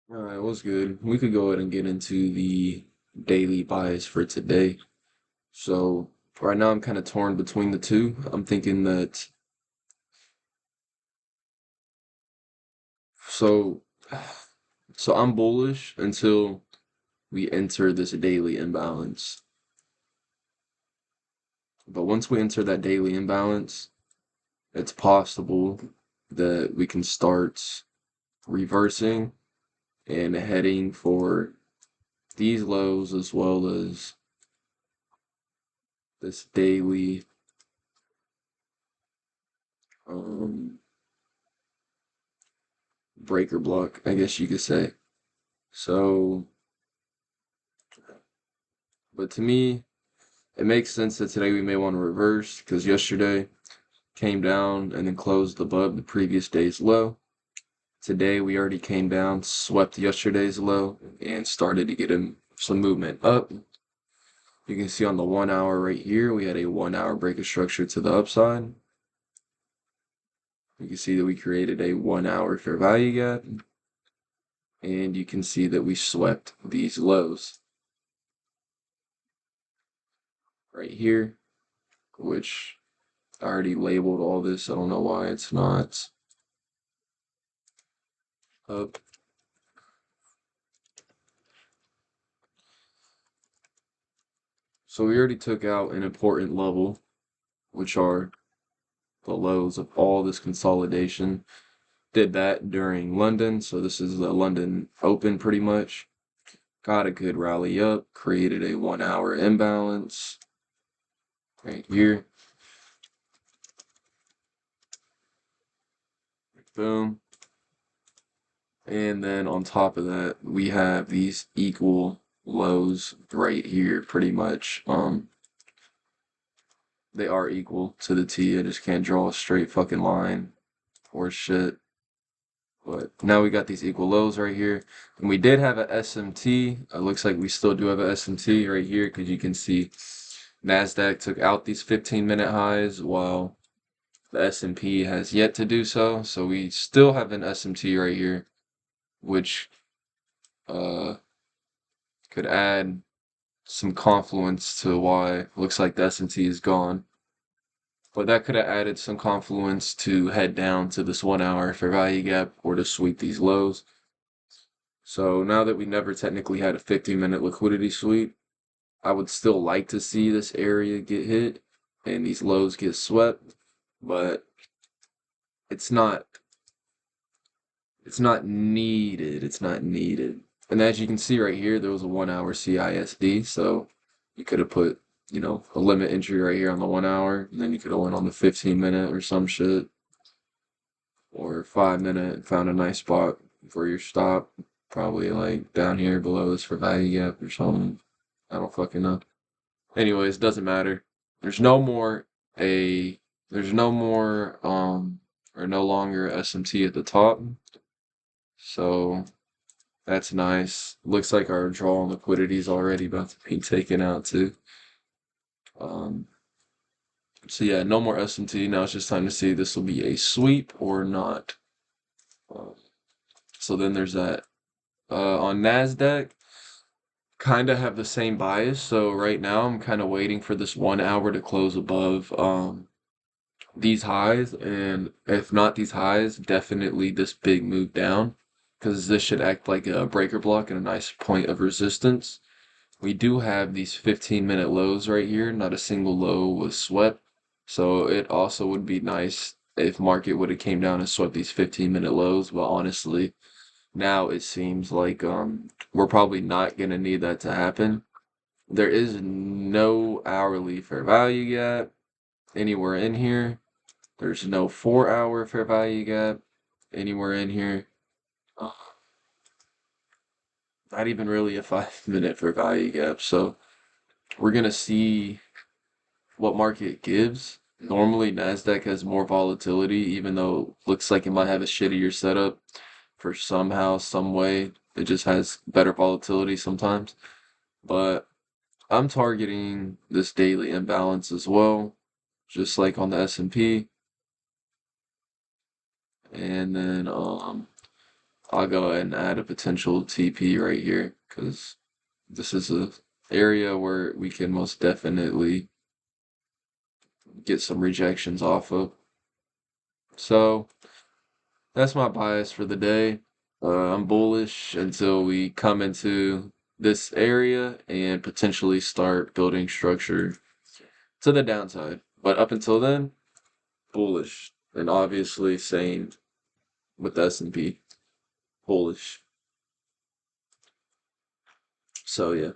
All right, what's good? We could go ahead and get into the daily bias for today. So right now I'm kind of torn between the two. I'm thinking that so so I'm bullish until we enter this daily imbalance. But once we enter that daily imbalance, it's possible that we can start reversing and heading for these lows as well as this daily um breaker block, I guess you could say. So, but to me, it makes sense that today we may want to reverse because yesterday came down and then closed above the previous day's low. Today we already came down, swept yesterday's low, and started to get some movement up. You can see on the 1 hour right here, we had a 1 hour break of structure to the upside. You can see that we created a 1 hour fair value gap, and you can see that we swept these lows right here, which I already labeled all this. I don't know why it's not up. So we already took out an important level, which are the lows of all this consolidation. Did that during London. So this is the London Open pretty much. Got a good rally up, created a 1 hour imbalance right here. Boom. And then on top of that, we have these equal lows right here pretty much. They are equal to the T. I just can't draw a straight fucking line or shit. But now we got these equal lows right here. And we did have a SMT. It looks like we still do have a SMT right here because you can see NASDAQ took out these 15-minute highs while the S&P has yet to do so. So we still have an SMT right here, which uh, could add some confluence to why it looks like the S&T is gone. But that could have added some confluence to head down to this 1 hour fair value gap or to sweep these lows. So now that we never technically had a 50-minute liquidity sweep, I would still like to see this area get hit and these lows get swept, but it's not it's not needed. It's not needed. And as you can see right here, there was a 1 hour CISD, so you could have put, a limit entry right here on the 1 hour, and then you could have went on the 15-minute or some shit, or 5 minute, and found a nice spot for your stop, probably like down here below this for value gap or something. I don't fucking know. Anyways, doesn't matter. There's no more a there's no more or no longer SMT at the top. So that's nice. Looks like our draw on liquidity is already about to be taken out too. Um so yeah, no more SMT. Now it's just time to see if this will be a sweep or not. Um, so then there's that. On NASDAQ, kind of have the same bias. So right now I'm kind of waiting for this 1 hour to close above these highs, and if not these highs, definitely this big move down, because this should act like a breaker block and a nice point of resistance. We do have these 15-minute lows right here. Not a single low was swept, so it also would be nice if market would have came down and swept these 15-minute lows. But honestly, now it seems like we're probably not gonna need that to happen. There is no hourly fair value gap anywhere in here. There's no 4 hour fair value gap anywhere in here. Uh, Not even really a 5 minute fair value gap. So we're gonna see what market gives. Normally NASDAQ has more volatility, even though it looks like it might have a shittier setup for somehow, some way. It just has better volatility sometimes. But I'm targeting this daily imbalance as well, just like on the S&P. And then I'll go ahead and add a potential TP right here because this is a area where we can most definitely get some rejections off of. So that's my bias for the day. I'm bullish until we come into this area and potentially start building structure to the downside. But up until then, bullish. And obviously same with S&P, bullish. So yeah.